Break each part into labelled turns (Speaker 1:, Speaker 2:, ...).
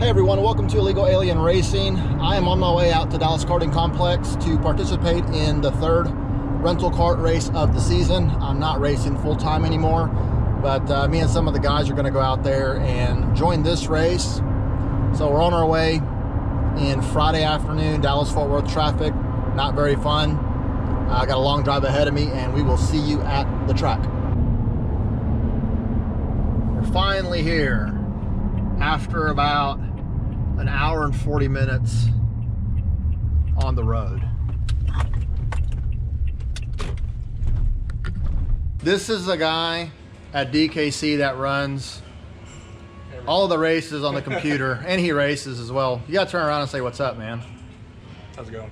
Speaker 1: Hey everyone, welcome to Illegal Alien Racing. I am on my way out to Dallas Karting Complex to participate in the third rental kart race of the season. I'm not racing full-time anymore, but me and some of the guys are going to go out there and join this race. So we're on our way in Friday afternoon, Dallas-Fort Worth traffic. Not very fun. I got a long drive ahead of me, and we will see you at the track. We're finally here after about an hour and 40 minutes on the road. This is a guy at DKC that runs all of the races on the computer, and he races as well. You gotta turn around and say what's up, man.
Speaker 2: How's it going?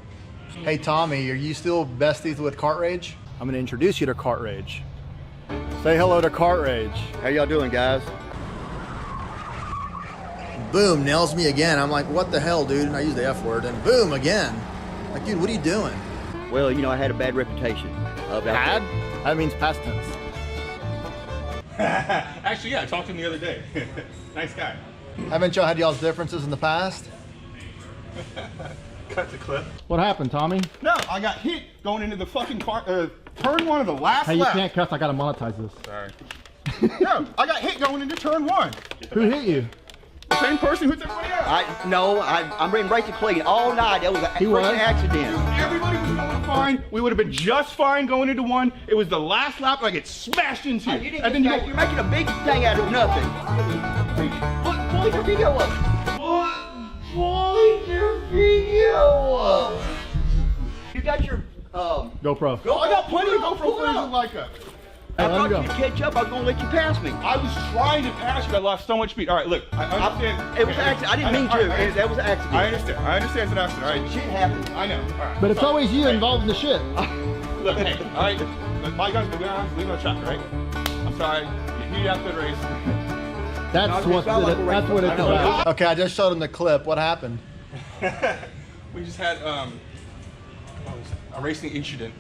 Speaker 1: Hey Tommy, are you still besties with Kart Rage? I'm gonna introduce you to Kart Rage. Say hello to Kart Rage.
Speaker 3: How y'all doing, guys?
Speaker 1: Boom, nails me again. I'm like, what the hell, dude? And I use the F word, and boom, again. Like, dude, what are you doing?
Speaker 3: Well, you know, I had a bad reputation.
Speaker 1: Bad? That means past tense.
Speaker 2: Actually, yeah, I talked to him the other day. Nice guy.
Speaker 1: Haven't y'all had y'all's differences in the past?
Speaker 2: Cut the clip.
Speaker 1: What happened, Tommy?
Speaker 2: No, I got hit going into the fucking car, turn one of the last
Speaker 1: Hey, you
Speaker 2: lap.
Speaker 1: can't cuss. I gotta monetize this.
Speaker 2: Sorry. No, I got hit going into turn one.
Speaker 1: Who hit you?
Speaker 2: The same person who hit everybody else.
Speaker 3: I'm been racing clean all night. That was a freaking accident.
Speaker 2: Everybody was going fine. We would have been just fine going into one. It was the last lap I get smashed into.
Speaker 3: You didn't get smashed. You're making a big thing out of nothing. Look, pull your video up. Pull your video up. You got your
Speaker 1: GoPro.
Speaker 2: I got plenty of GoPro footage like that.
Speaker 3: I thought you'd catch up. I was gonna let you pass me.
Speaker 2: I was trying to pass you. I lost so much speed. All right, look. I understand.
Speaker 3: It was an accident. I didn't mean to. That was an accident.
Speaker 2: I understand. I understand it's an accident. All right.
Speaker 3: Shit happened.
Speaker 2: I know. All right.
Speaker 1: But it's always you involved in the shit.
Speaker 2: Look, hey, all right. My guns are going leave on the track, all right? I'm sorry. You have to race.
Speaker 1: That's what it's about. Okay, I just showed him the clip. What happened?
Speaker 2: We just had a racing incident.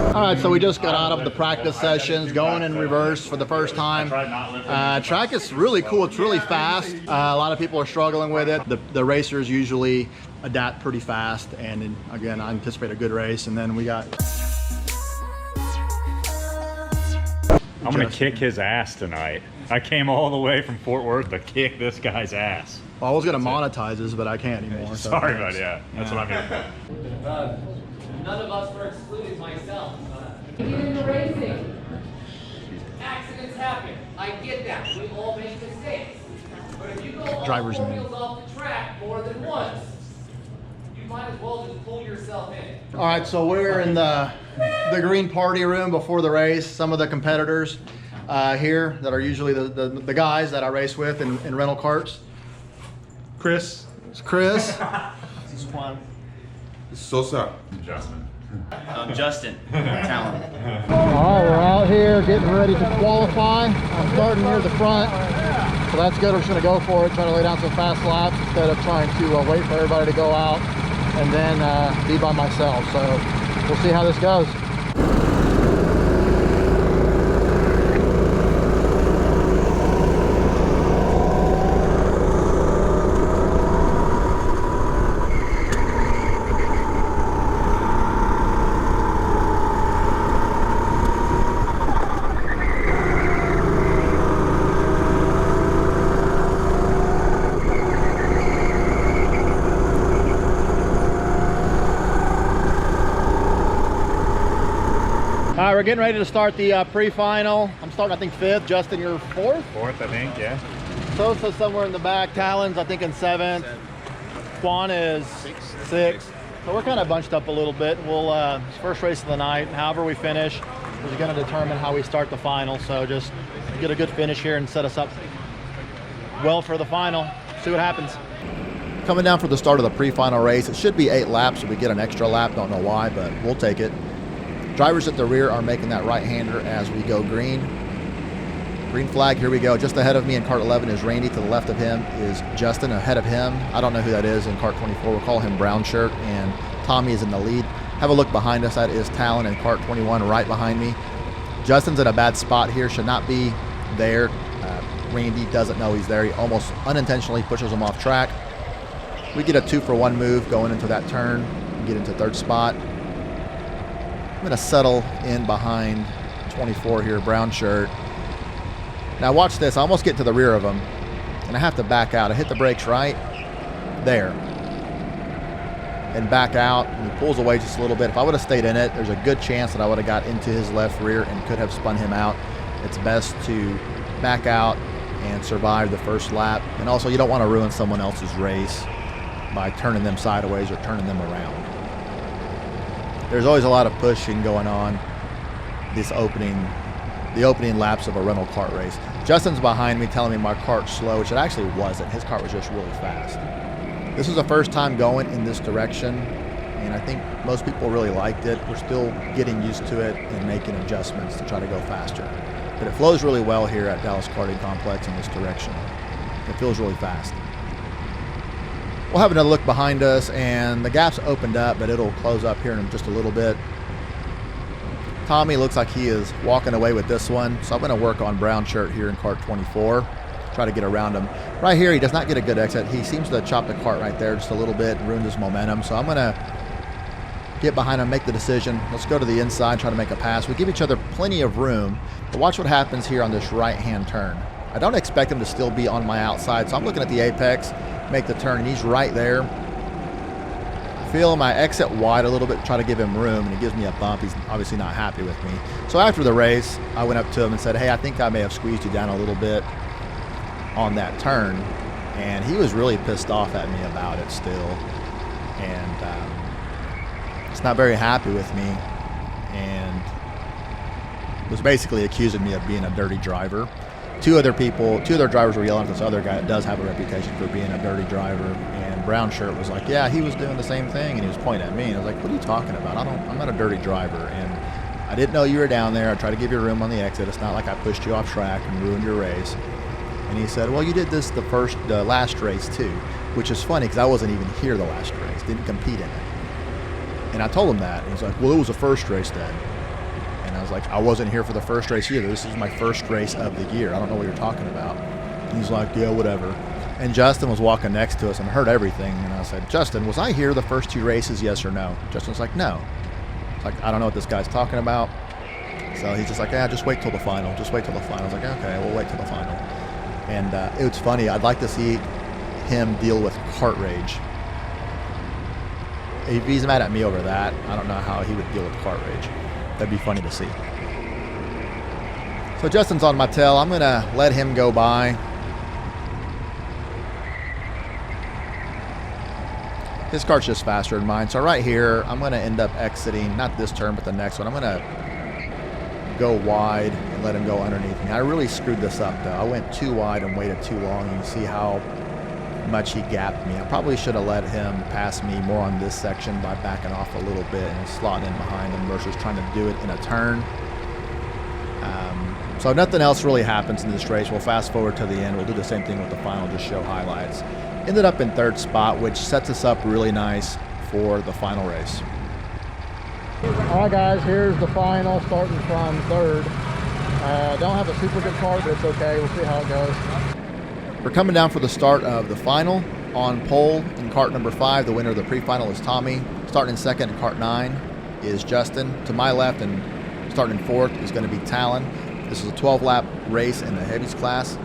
Speaker 1: All right, so we just got out of the practice sessions, going in reverse for the first time. Track is really cool. It's really fast. A lot of people are struggling with it. The racers usually adapt pretty fast, and again, I anticipate a good race. And then we got.
Speaker 4: I'm gonna kick his ass tonight. I came all the way from Fort Worth to kick this guy's ass.
Speaker 1: Well, I was gonna monetize this, but I can't anymore. So
Speaker 4: Sorry, bud. Yeah, that's what I'm here.
Speaker 5: None of us were excluded, myself. Get into racing. Accidents happen. I get that. We all make mistakes. But if you go all
Speaker 1: Driver's
Speaker 5: four
Speaker 1: meeting.
Speaker 5: wheels off the track more than once, you might as well just pull yourself in.
Speaker 1: All right, so we're in the green party room before the race. Some of the competitors here that are usually the guys that I race with in rental karts.
Speaker 2: Chris.
Speaker 1: It's Chris.
Speaker 2: This is Juan.
Speaker 6: Sosa.
Speaker 4: Justin.
Speaker 3: Justin. Talent.
Speaker 1: All right, we're out here getting ready to qualify. I'm starting near the front, so that's good. We're just gonna go for it, try to lay down some fast laps instead of trying to wait for everybody to go out and then be by myself. So we'll see how this goes. All right, we're getting ready to start the pre-final. I'm starting, I think, 5th. Justin, you're 4th?
Speaker 4: 4th, I think, yeah.
Speaker 1: Sosa somewhere in the back. Talon's, I think, in 7th. Juan is 6th. So we're kind of bunched up a little bit. We'll it's first race of the night. However we finish is going to determine how we start the final. So just get a good finish here and set us up well for the final. See what happens. Coming down for the start of the pre-final race. It should be 8 laps, so we get an extra lap. Don't know why, but we'll take it. Drivers at the rear are making that right-hander as we go green. Green flag, here we go. Just ahead of me in cart 11 is Randy. To the left of him is Justin. Ahead of him, I don't know who that is in cart 24. We'll call him Brown Shirt, and Tommy is in the lead. Have a look behind us. That is Talon in cart 21 right behind me. Justin's in a bad spot here. Should not be there. Randy doesn't know he's there. He almost unintentionally pushes him off track. We get a 2-for-1 move going into that turn. We get into third spot. I'm going to settle in behind 24 here, Brown Shirt. Now watch this. I almost get to the rear of him, and I have to back out. I hit the brakes right there and back out, and he pulls away just a little bit. If I would have stayed in it, there's a good chance that I would have got into his left rear and could have spun him out. It's best to back out and survive the first lap. And also, you don't want to ruin someone else's race by turning them sideways or turning them around. There's always a lot of pushing going on the opening laps of a rental kart race. Justin's behind me telling me my kart's slow, which it actually wasn't. His kart was just really fast. This was the first time going in this direction, and I think most people really liked it. We're still getting used to it and making adjustments to try to go faster. But it flows really well here at Dallas Karting Complex in this direction. It feels really fast. We'll have another look behind us, and the gap's opened up, but it'll close up here in just a little bit. Tommy looks like he is walking away with this one, so I'm going to work on Brown Shirt here in cart 24, try to get around him. Right here, he does not get a good exit. He seems to chop the cart right there just a little bit and ruin his momentum, so I'm going to get behind him, make the decision. Let's go to the inside, try to make a pass. We give each other plenty of room, but watch what happens here on this right-hand turn. I don't expect him to still be on my outside, so I'm looking at the apex, make the turn, and he's right there. Feel him, I exit wide a little bit, try to give him room, and he gives me a bump. He's obviously not happy with me. So after the race, I went up to him and said, hey, I think I may have squeezed you down a little bit on that turn. And he was really pissed off at me about it still. And he's not very happy with me. And was basically accusing me of being a dirty driver. Two other drivers were yelling at this other guy that does have a reputation for being a dirty driver, and Brown Shirt was like, yeah, he was doing the same thing, and he was pointing at me, and I was like, what are you talking about? I'm not a dirty driver, and I didn't know you were down there. I tried to give you room on the exit. It's not like I pushed you off track and ruined your race. And he said, well, you did this the last race too, which is funny because I wasn't even here the last race, didn't compete in it. And I told him that, and he's like, well, it was the first race then. And I was like, I wasn't here for the first race either. This is my first race of the year. I don't know what you're talking about. And he's like, yeah, whatever. And Justin was walking next to us and heard everything. And I said, Justin, was I here the first 2 races, yes or no? Justin's like, no. It's like, I don't know what this guy's talking about. So he's just like, yeah, just wait till the final. Just wait till the final. I was like, okay, we'll wait till the final. And it was funny. I'd like to see him deal with kart rage. If he's mad at me over that, I don't know how he would deal with kart rage. That'd be funny to see. So Justin's on my tail. I'm going to let him go by. His cart's just faster than mine. So right here, I'm going to end up exiting, not this turn, but the next one. I'm going to go wide and let him go underneath me. I really screwed this up, though. I went too wide and waited too long. You see how much he gapped me. I probably should have let him pass me more on this section by backing off a little bit and slotting in behind him versus trying to do it in a turn. So nothing else really happens in this race. We'll fast forward to the end. We'll do the same thing with the final, just show highlights. Ended up in third spot, which sets us up really nice for the final race. All right, guys, here's the final, starting from third. Don't have a super good car, but it's okay. We'll see how it goes. We're coming down for the start of the final. On pole in cart number 5, the winner of the pre-final is Tommy. Starting in second in cart 9 is Justin. To my left and starting in fourth is going to be Talon. This is a 12-lap race in the heavies class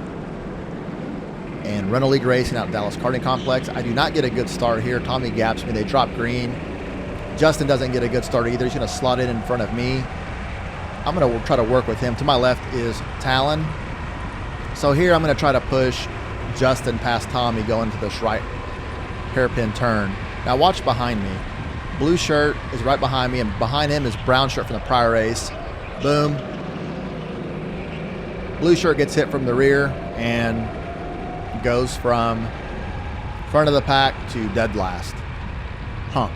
Speaker 1: and rental league racing out at Dallas Karting Complex. I do not get a good start here. Tommy gaps me. They drop green. Justin doesn't get a good start either. He's going to slot in front of me. I'm going to try to work with him. To my left is Talon. So here I'm going to try to push Justin past Tommy going to this right hairpin turn. Now watch behind me. blue shirt is right behind me, and behind him is brown shirt from the prior race. Boom. Blue shirt gets hit from the rear and goes from front of the pack to dead last. Huh.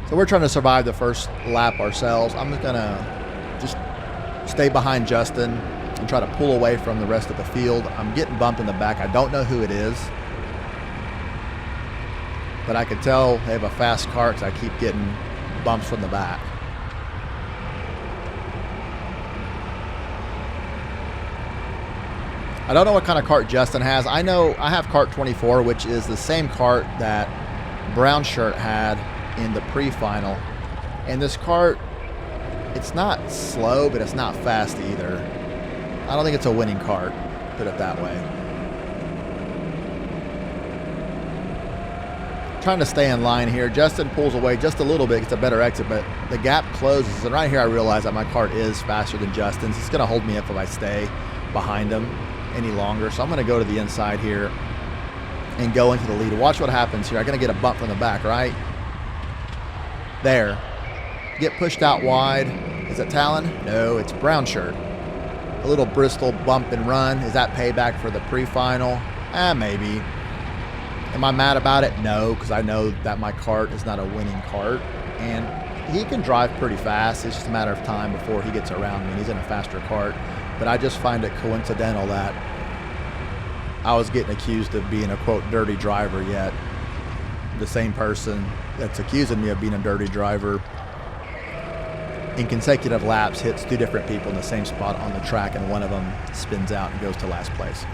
Speaker 1: So we're trying to survive the first lap ourselves. I'm just gonna stay behind Justin and try to pull away from the rest of the field. I'm getting bumped in the back. I don't know who it is, but I can tell they have a fast car because I keep getting bumps from the back. I don't know what kind of kart Justin has. I know I have kart 24, which is the same kart that brown shirt had in the pre-final. And this kart, it's not slow, but it's not fast either. I don't think it's a winning kart, put it that way. Trying to stay in line here. Justin pulls away just a little bit, gets a better exit, but the gap closes. And right here I realize that my kart is faster than Justin's. It's gonna hold me up if I stay behind him any longer. So I'm gonna go to the inside here and go into the lead. Watch what happens here. I'm gonna get a bump from the back, right? There. Get pushed out wide. Is it Talon? No, it's brown shirt. A little Bristol bump and run. Is that payback for the pre-final? Maybe. Am I mad about it? No, because I know that my kart is not a winning kart. And he can drive pretty fast. It's just a matter of time before he gets around me. And he's in a faster kart. But I just find it coincidental that I was getting accused of being a, quote, dirty driver, yet the same person that's accusing me of being a dirty driver in consecutive laps hits two different people in the same spot on the track, and one of them spins out and goes to last place.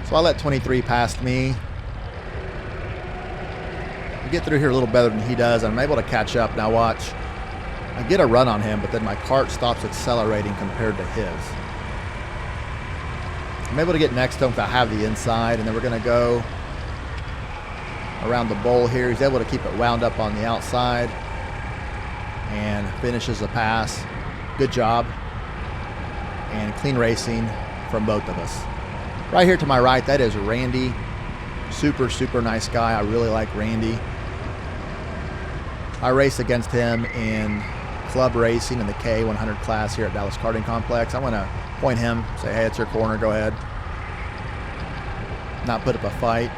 Speaker 1: So I let 23 past me. I get through here a little better than he does, and I'm able to catch up. Now watch. I get a run on him, but then my kart stops accelerating compared to his. I'm able to get next to him because I have the inside, and then we're going to go around the bowl here. He's able to keep it wound up on the outside and finishes the pass. Good job. And clean racing from both of us. Right here to my right, that is Randy. Super, super nice guy. I really like Randy. I race against him in club racing in the K100 class here at Dallas Karting Complex. I want to point him, say, hey, it's your corner, go ahead. Not put up a fight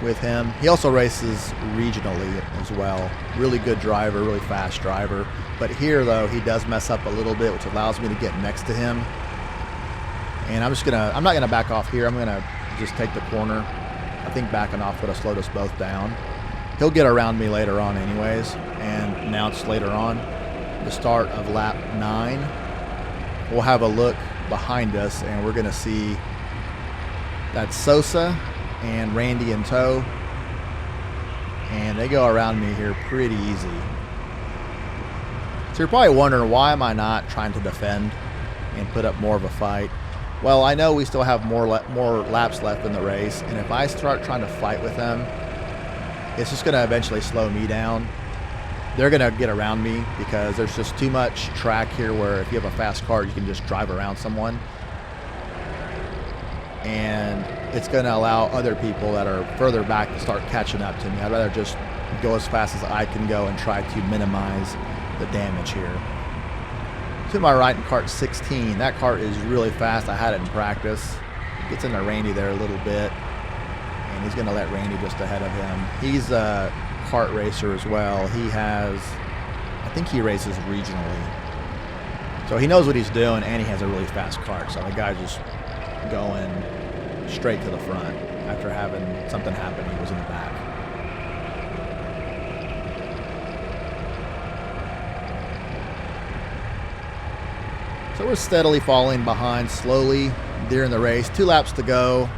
Speaker 1: with him. He also races regionally as well. Really good driver, really fast driver. But here, though, he does mess up a little bit, which allows me to get next to him. And I'm not gonna back off here. I'm gonna just take the corner. I think backing off would have slowed us both down. He'll get around me later on anyways. And now it's later on, the start of lap 9. We'll have a look behind us and we're gonna see that Sosa and Randy in tow. And they go around me here pretty easy. So you're probably wondering, why am I not trying to defend and put up more of a fight? Well, I know we still have more laps left in the race, and if I start trying to fight with them, it's just going to eventually slow me down. They're going to get around me because there's just too much track here where if you have a fast car, you can just drive around someone. And it's going to allow other people that are further back to start catching up to me. I'd rather just go as fast as I can go and try to minimize the damage here. To my right in kart 16, that kart is really fast. I had it in practice. Gets into Randy there a little bit, and he's going to let Randy just ahead of him. He's a kart racer as well. I think he races regionally. So he knows what he's doing, and he has a really fast kart. So the guy's just going straight to the front after having something happen. He was in the back. So we're steadily falling behind slowly during the race. 2 laps to go.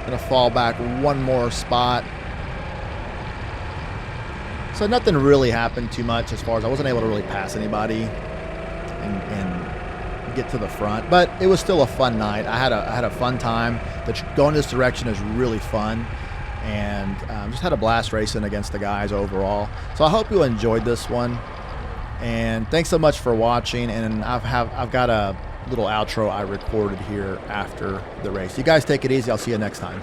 Speaker 1: Gonna fall back one more spot. So nothing really happened too much as far as I wasn't able to really pass anybody and get to the front, but it was still a fun night. I had a fun time. Going this direction is really fun. And just had a blast racing against the guys overall. So I hope you enjoyed this one. And thanks so much for watching. And I've got a little outro I recorded here after the race. You guys take it easy. I'll see you next time.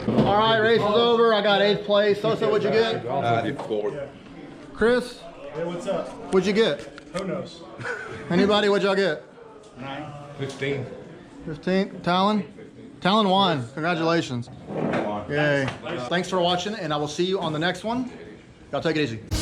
Speaker 1: All right, race is over. I got 8th place. Sosa, what'd you get?
Speaker 6: Forward.
Speaker 1: Chris?
Speaker 7: Hey, what's up?
Speaker 1: What'd you get?
Speaker 7: Who knows?
Speaker 1: Anybody? What'd y'all get?
Speaker 6: 15.
Speaker 1: 15th. Talon? Talon won. Congratulations. Yay. Thanks for watching, and I will see you on the next one. Y'all take it easy.